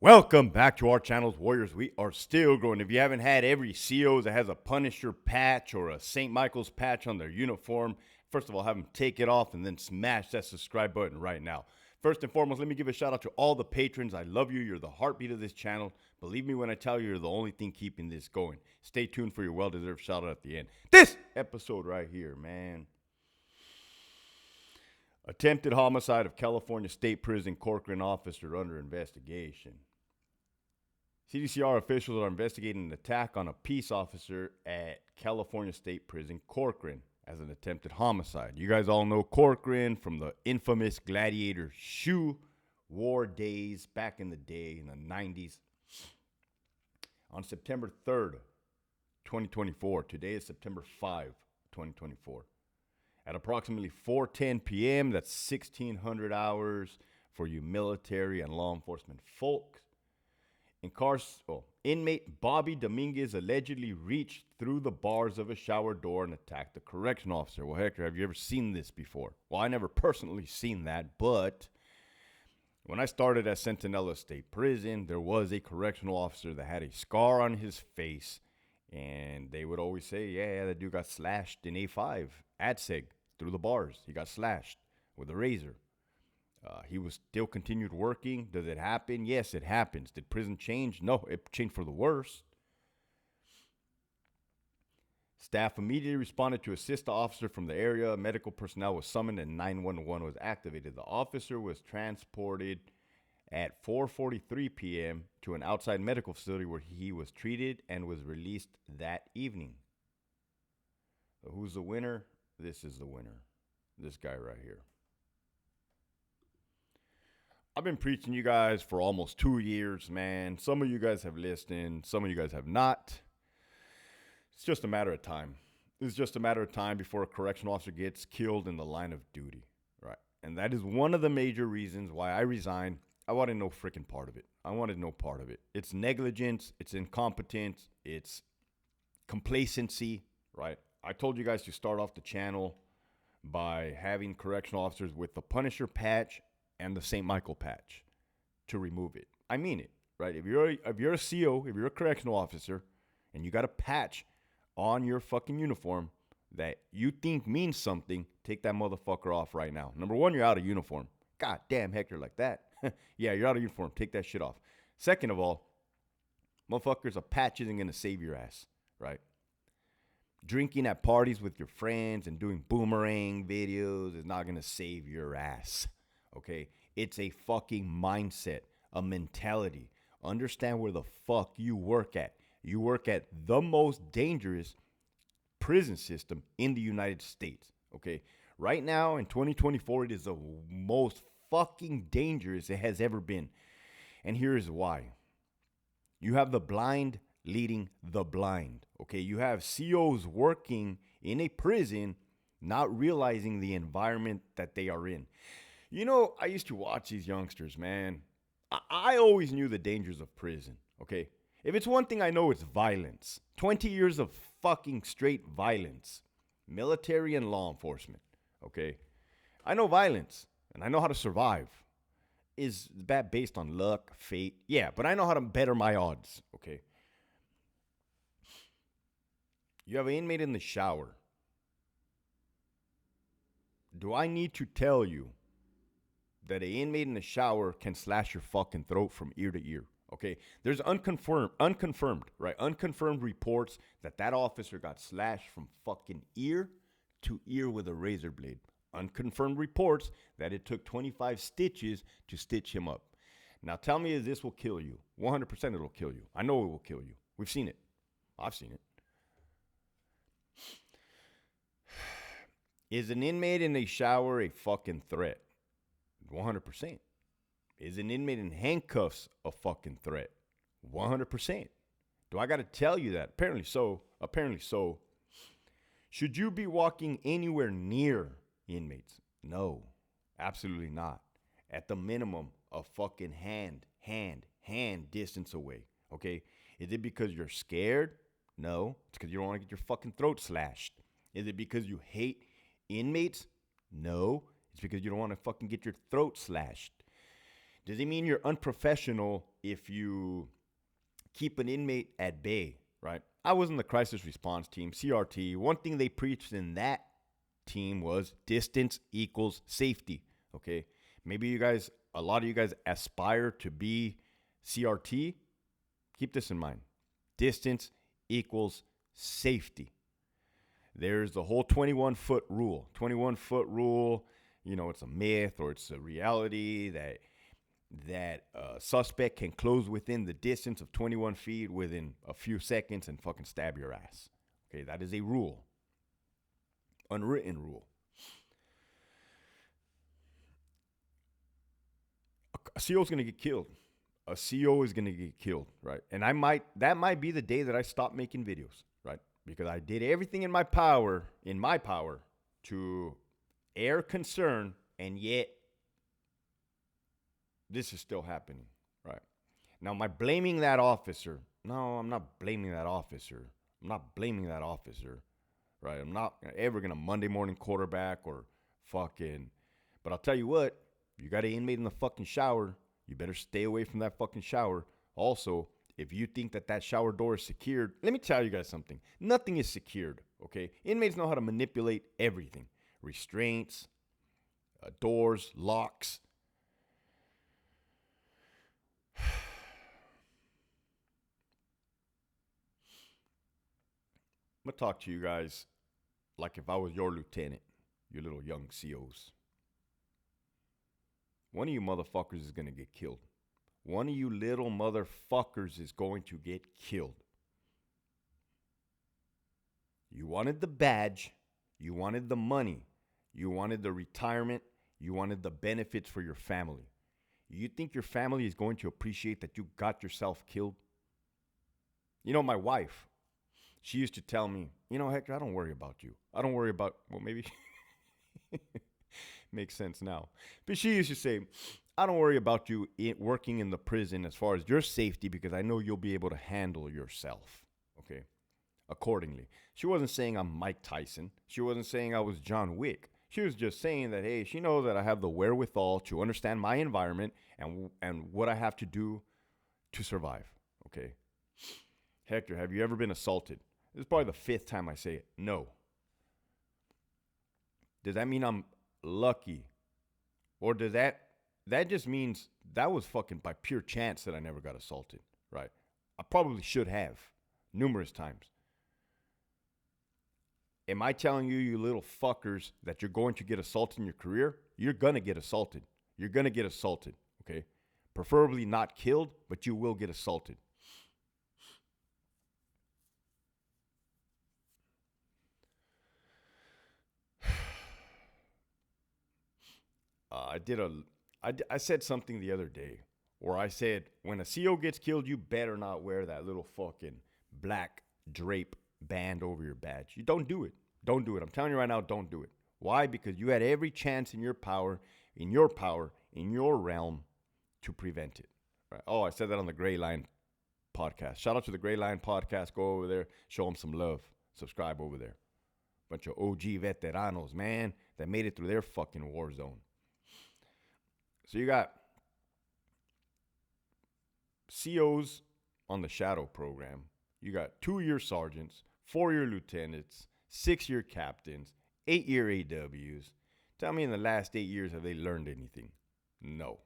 Welcome back to our channels, Warriors. We are still growing. If you haven't had every CO that has a Punisher patch or a St. Michael's patch on their uniform, first of all, have them take it off and then smash that subscribe button right now. First and foremost, let me give a shout out to all the patrons. I love you. You're the heartbeat of this channel. Believe me when I tell you, you're the only thing keeping this going. Stay tuned for your well-deserved shout out at the end. This episode right here, man. Attempted homicide of California State Prison Corcoran officer under investigation. CDCR officials are investigating an attack on a peace officer at California State Prison Corcoran as an attempted homicide. You guys all know Corcoran from the infamous Gladiator shoe war days back in the day in the 90s. On September 3rd, 2024, today is September 5, 2024. At approximately 4:10 p.m., that's 1600 hours for you military and law enforcement folks. Inmate Bobby Dominguez allegedly reached through the bars of a shower door and attacked a correctional officer. Well, Hector, have you ever seen this before? Well, I never personally seen that, but when I started at Centinela State Prison, there was a correctional officer that had a scar on his face, and they would always say, yeah, that dude got slashed in A5, ADSEG, through the bars. He got slashed with a razor. He was still continued working. Does it happen? Yes, it happens. Did prison change? No, it changed for the worse. Staff immediately responded to assist the officer from the area. Medical personnel was summoned and 911 was activated. The officer was transported at 4:43 p.m. to an outside medical facility where he was treated and was released that evening. So who's the winner? This is the winner. This guy right here. I've been preaching you guys for almost 2 years, man. Some of you guys have listened. Some of you guys have not. It's just a matter of time. It's just a matter of time before a correctional officer gets killed in the line of duty, right? And that is one of the major reasons why I resigned. I wanted no freaking part of it. I wanted no part of it. It's negligence. It's incompetence. It's complacency, right? I told you guys to start off the channel by having correctional officers with the Punisher patch and the St. Michael patch to remove it. I mean it, right? If you're a CO, if you're a correctional officer, and you got a patch on your fucking uniform that you think means something, take that motherfucker off right now. Number one, you're out of uniform. God damn, Hector, like that. Yeah, you're out of uniform. Take that shit off. Second of all, motherfuckers, a patch isn't going to save your ass, right? Drinking at parties with your friends and doing boomerang videos is not going to save your ass. Okay, it's a fucking mindset, a mentality. Understand where the fuck you work at. You work at the most dangerous prison system in the United States. Okay, right now in 2024, it is the most fucking dangerous it has ever been. And here's why. You have the blind leading the blind. Okay, you have COs working in a prison, not realizing the environment that they are in. You know, I used to watch these youngsters, man. I always knew the dangers of prison, okay? If it's one thing I know, it's violence. 20 years of fucking straight violence. Military and law enforcement, okay? I know violence, and I know how to survive. Is that based on luck, fate? Yeah, but I know how to better my odds, okay? You have an inmate in the shower. Do I need to tell you that an inmate in the shower can slash your fucking throat from ear to ear? Okay, there's unconfirmed reports that officer got slashed from fucking ear to ear with a razor blade. Unconfirmed reports that it took 25 stitches to stitch him up. Now tell me if this will kill you. 100% it'll kill you. I know it will kill you. We've seen it. I've seen it. Is an inmate in a shower a fucking threat? 100%. Is an inmate in handcuffs a fucking threat? 100%. Do I got to tell you that? Apparently so. Apparently so. Should you be walking anywhere near inmates? No, absolutely not. At the minimum, a fucking hand distance away. Okay? Is it because you're scared? No. It's because you don't want to get your fucking throat slashed. Is it because you hate inmates? No. It's because you don't want to fucking get your throat slashed. Does it mean you're unprofessional if you keep an inmate at bay, right? I was in the crisis response team, CRT. One thing they preached in that team was distance equals safety, okay? Maybe you guys, a lot of you guys aspire to be CRT. Keep this in mind. Distance equals safety. There's the whole 21-foot rule. 21-foot rule, it's a myth or it's a reality that a suspect can close within the distance of 21 feet within a few seconds and fucking stab your ass. Okay, that is a rule. Unwritten rule. A CO is going to get killed. A CO is going to get killed, right? And that might be the day that I stop making videos, right? Because I did everything in my power to air concern, and yet this is still happening, right? Now, am I blaming that officer? No, I'm not blaming that officer. Right? I'm not ever going to Monday morning quarterback or fucking, but I'll tell you what, you got an inmate in the fucking shower, you better stay away from that fucking shower. Also, if you think that shower door is secured, let me tell you guys something. Nothing is secured, okay? Inmates know how to manipulate everything. Restraints, doors, locks. I'm going to talk to you guys like if I was your lieutenant, you little young COs. One of you motherfuckers is going to get killed. One of you little motherfuckers is going to get killed. You wanted the badge. You wanted the money. You wanted the retirement. You wanted the benefits for your family. You think your family is going to appreciate that you got yourself killed? My wife, she used to tell me, Hector, I don't worry about you. I don't worry about, well, maybe makes sense now. But she used to say, I don't worry about you working in the prison as far as your safety because I know you'll be able to handle yourself, okay, accordingly. She wasn't saying I'm Mike Tyson. She wasn't saying I was John Wick. She was just saying that, hey, she knows that I have the wherewithal to understand my environment and what I have to do to survive, okay? Hector, have you ever been assaulted? This is probably the fifth time I say it. No. Does that mean I'm lucky? Or does that just means that was fucking by pure chance that I never got assaulted, right? I probably should have numerous times. Am I telling you, you little fuckers, that you're going to get assaulted in your career? You're going to get assaulted. You're going to get assaulted, okay? Preferably not killed, but you will get assaulted. I said something the other day where I said, when a CO gets killed, you better not wear that little fucking black drape band over your badge. You don't do it. Don't do it. I'm telling you right now, don't do it. Why? Because you had every chance in your realm to prevent it. Right? Oh, I said that on the Gray Line podcast. Shout out to the Gray Line podcast. Go over there, show them some love. Subscribe over there. Bunch of OG veteranos, man, that made it through their fucking war zone. So you got COs on the shadow program. You got 2-year sergeants, 4-year lieutenants, 6-year captains, 8-year AWs. Tell me in the last 8 years, have they learned anything? No.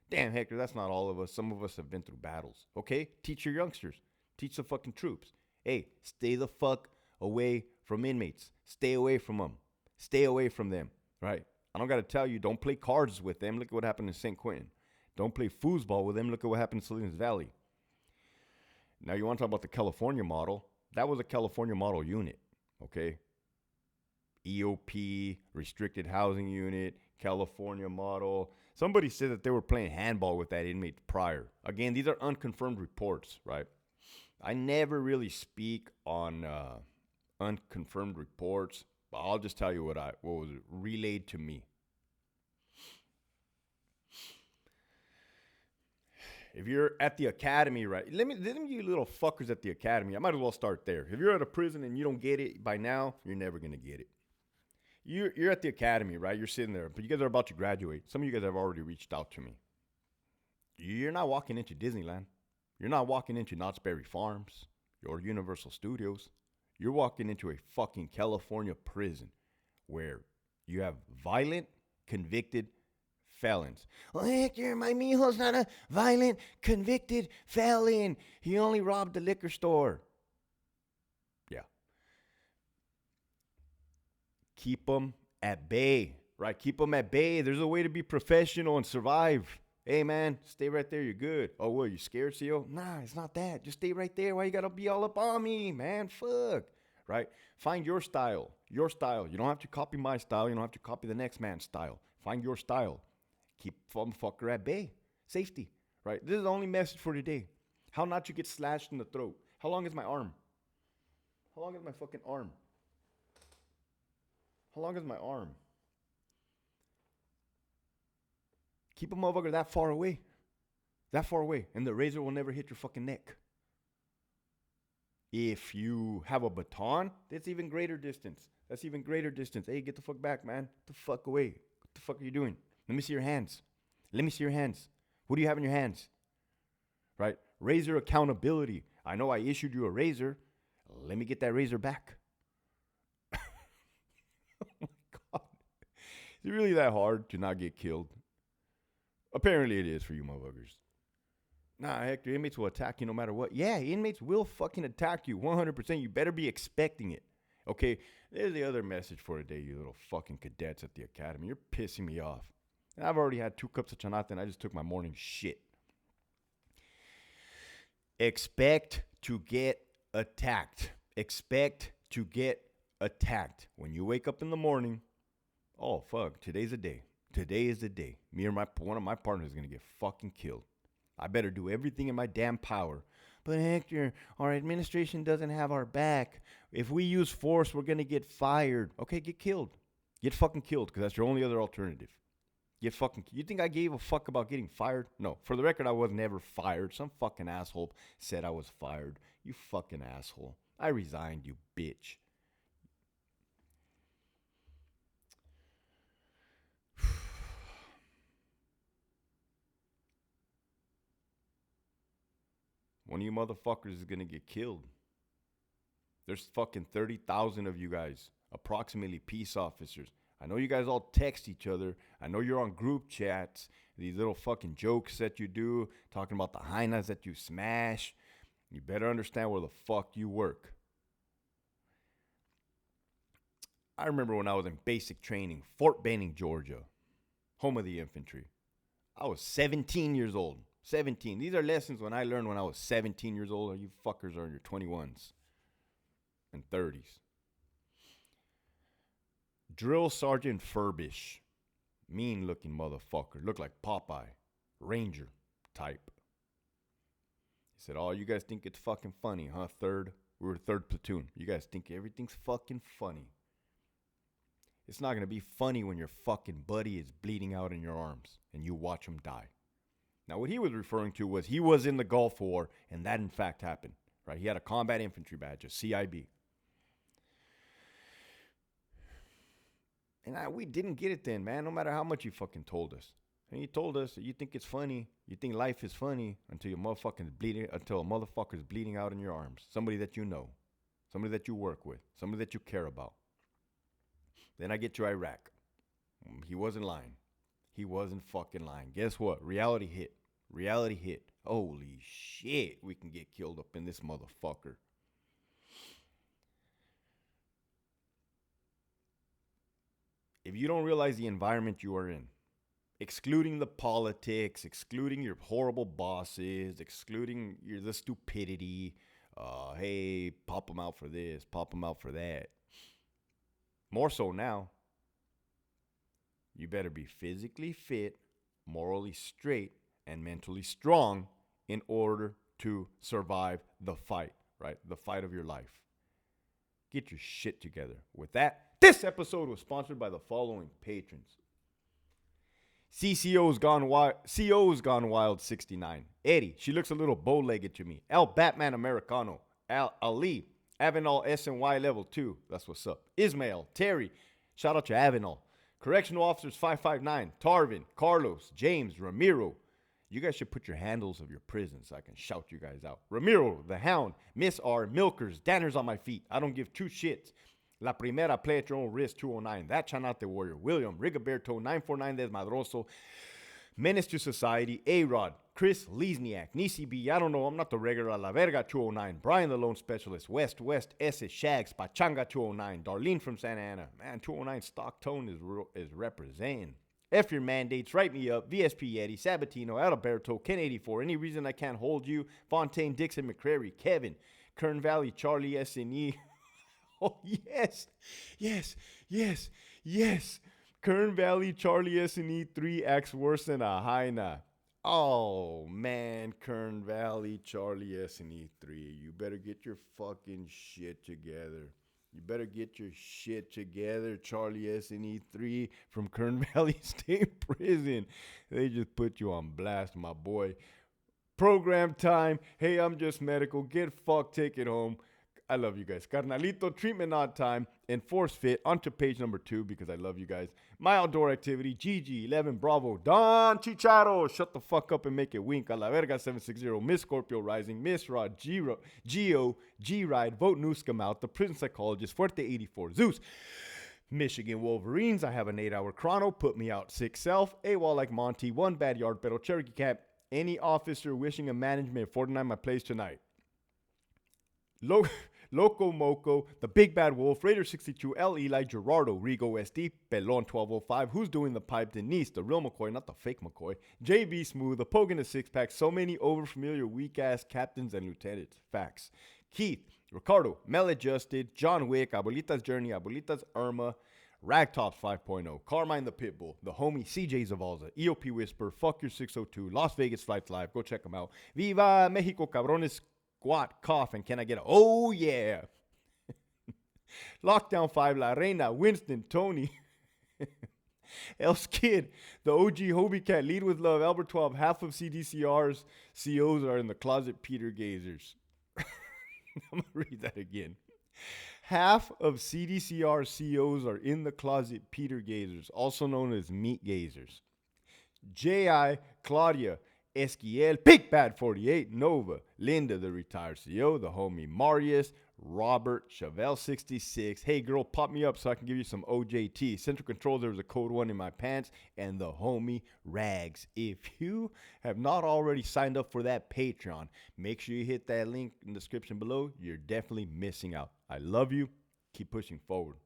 Damn, Hector, that's not all of us. Some of us have been through battles. Okay? Teach your youngsters. Teach the fucking troops. Hey, stay the fuck away from inmates. Stay away from them. Stay away from them. Right? I don't got to tell you, don't play cards with them. Look at what happened in St. Quentin. Don't play foosball with them. Look at what happened in Salinas Valley. Now, you want to talk about the California model? That was a California model unit, okay? EOP, restricted housing unit, California model. Somebody said that they were playing handball with that inmate prior. Again, these are unconfirmed reports, right? I never really speak on unconfirmed reports. I'll just tell you what was relayed to me. If you're at the academy, right? Let me you little fuckers at the academy. I might as well start there. If you're at a prison and you don't get it by now, you're never gonna get it. You're at the academy, right? You're sitting there, but you guys are about to graduate. Some of you guys have already reached out to me. You're not walking into Disneyland. You're not walking into Knott's Berry Farms or Universal Studios. You're walking into a fucking California prison where you have violent, convicted felons. Well, Hector, my mijo's not a violent, convicted felon. He only robbed the liquor store. Yeah. Keep them at bay, right? Keep them at bay. There's a way to be professional and survive. Hey, man, stay right there. You're good. Oh, what, you scared, CO? Nah, it's not that. Just stay right there. Why you got to be all up on me, man? Fuck. Right? Find your style. Your style. You don't have to copy my style. You don't have to copy the next man's style. Find your style. Keep some fucker at bay. Safety. Right? This is the only message for today. How not to get slashed in the throat. How long is my arm? How long is my fucking arm? How long is my arm? Keep a motherfucker that far away. That far away. And the razor will never hit your fucking neck. If you have a baton, that's even greater distance. That's even greater distance. Hey, get the fuck back, man. Get the fuck away. What the fuck are you doing? Let me see your hands. Let me see your hands. What do you have in your hands? Right? Razor accountability. I know I issued you a razor. Let me get that razor back. Oh my God. Is it really that hard to not get killed? Apparently it is for you motherfuckers. Nah, Hector, inmates will attack you no matter what. Yeah, inmates will fucking attack you 100%. You better be expecting it. Okay, there's the other message for today, you little fucking cadets at the academy. You're pissing me off. And I've already had 2 cups of chanate and I just took my morning shit. Expect to get attacked. Expect to get attacked. When you wake up in the morning, oh, fuck, today's a day. Today is the day. Me or one of my partners is going to get fucking killed. I better do everything in my damn power. But Hector, our administration doesn't have our back. If we use force, we're going to get fired. Okay, get killed. Get fucking killed, because that's your only other alternative. You think I gave a fuck about getting fired? No. For the record, I was never fired. Some fucking asshole said I was fired. You fucking asshole. I resigned, you bitch. One of you motherfuckers is going to get killed. There's fucking 30,000 of you guys, approximately peace officers. I know you guys all text each other. I know you're on group chats. These little fucking jokes that you do, talking about the hyenas that you smash. You better understand where the fuck you work. I remember when I was in basic training, Fort Benning, Georgia, home of the infantry. I was 17 years old. 17. These are lessons when I learned when I was 17 years old. You fuckers are in your 21s and 30s. Drill Sergeant Furbish. Mean looking motherfucker. Looked like Popeye. Ranger type. He said, oh, you guys think it's fucking funny, huh? Third. We were 3rd platoon. You guys think everything's fucking funny. It's not going to be funny when your fucking buddy is bleeding out in your arms and you watch him die. Now, what he was referring to was he was in the Gulf War, and that, in fact, happened. Right? He had a combat infantry badge, a CIB. And we didn't get it then, man, no matter how much you fucking told us. And you told us that you think it's funny, you think life is funny until a motherfucker's bleeding out in your arms. Somebody that you know, somebody that you work with, somebody that you care about. Then I get to Iraq. He wasn't lying. He wasn't fucking lying. Guess what? Reality hit. Reality hit. Holy shit, we can get killed up in this motherfucker. If you don't realize the environment you are in, excluding the politics, excluding your horrible bosses, excluding the stupidity, hey, pop them out for this, pop them out for that. More so now, you better be physically fit, morally straight, and mentally strong in order to survive the fight, right? The fight of your life. Get your shit together. With that, this episode was sponsored by the following patrons. CCO's Gone Wild, CO's Gone Wild 69. Eddie, she looks a little bow-legged to me. L Batman Americano. Ali, Avenal SNY level 2. That's what's up. Ismail, Terry, shout out to Avenal. Correctional Officers 559, Tarvin, Carlos, James, Ramiro, You guys should put your handles of your prison so I can shout you guys out. Ramiro, the Hound, Miss R, Milkers, Danners on my feet. I don't give two shits. La Primera, play at your own risk, 209. That Chanate Warrior. William, Rigoberto, 949 Desmadroso. Menace to Society, A-Rod, Chris Lesniak, Nisi B, I don't know, I'm not the regular, La Verga 209, Brian the Lone Specialist, West, S, Shags, Pachanga 209, Darlene from Santa Ana, man, 209 stock tone is representing. F your mandates, write me up, VSP Yeti, Sabatino, Adalberto, Ken 84, any reason I can't hold you, Fontaine, Dixon, McCrary, Kevin, Kern Valley, Charlie SNE, oh yes. Kern Valley, Charlie S&E 3 acts worse than a hyena. Oh, man, Kern Valley, Charlie S&E 3. You better get your fucking shit together. You better get your shit together, Charlie S&E 3 from Kern Valley State Prison. They just put you on blast, my boy. Program time. Hey, I'm just medical. Get fucked, take it home. I love you guys. Carnalito, treatment odd time, enforced fit, onto page number 2 because I love you guys. My outdoor activity, GG, 11, Bravo, Don Chicharo, shut the fuck up and make it wink. A la verga, 760, Miss Scorpio Rising, Miss Rod, Geo, G-Ride, Vote Newscom out, The Prison Psychologist, Fuerte 84, Zeus, Michigan Wolverines, I have an 8-hour chrono, put me out sick self, AWOL like Monty, one bad yard, pero Cherokee Cat, any officer wishing a management 49 my place tonight. Loco Moco, the Big Bad Wolf, Raider 62, L. Eli, Gerardo, Rigo SD, Pelon 1205, Who's Doing the Pipe, Denise, the real McCoy, not the fake McCoy, JB Smooth, the Pogue in the Six Pack, so many overfamiliar weak-ass captains and lieutenants. Facts. Keith, Ricardo, Mel Adjusted, John Wick, Abuelita's Journey, Abuelita's Irma, Ragtops 5.0, Carmine the Pitbull, the homie CJ Zavalza, EOP Whisper, Fuck Your 602, Las Vegas Flights Live, go check them out. Viva Mexico Cabrones, Squat, cough, and can I get a oh yeah? Lockdown 5, La Reina, Winston, Tony, El Skid, the OG Hobie Cat, Lead with Love, Albert 12, half of CDCR's COs are in the closet Peter Gazers. I'm going to read that again. Half of CDCR COs are in the closet Peter Gazers, also known as Meat Gazers. J.I., Claudia, Esquiel, Big Bad 48, Nova, Linda, the retired CEO, the homie Marius, Robert, Chevelle 66. Hey girl, pop me up so I can give you some OJT. Central Control, there was a code 1 in my pants, and the homie Rags. If you have not already signed up for that Patreon, make sure you hit that link in the description below. You're definitely missing out. I love you. Keep pushing forward.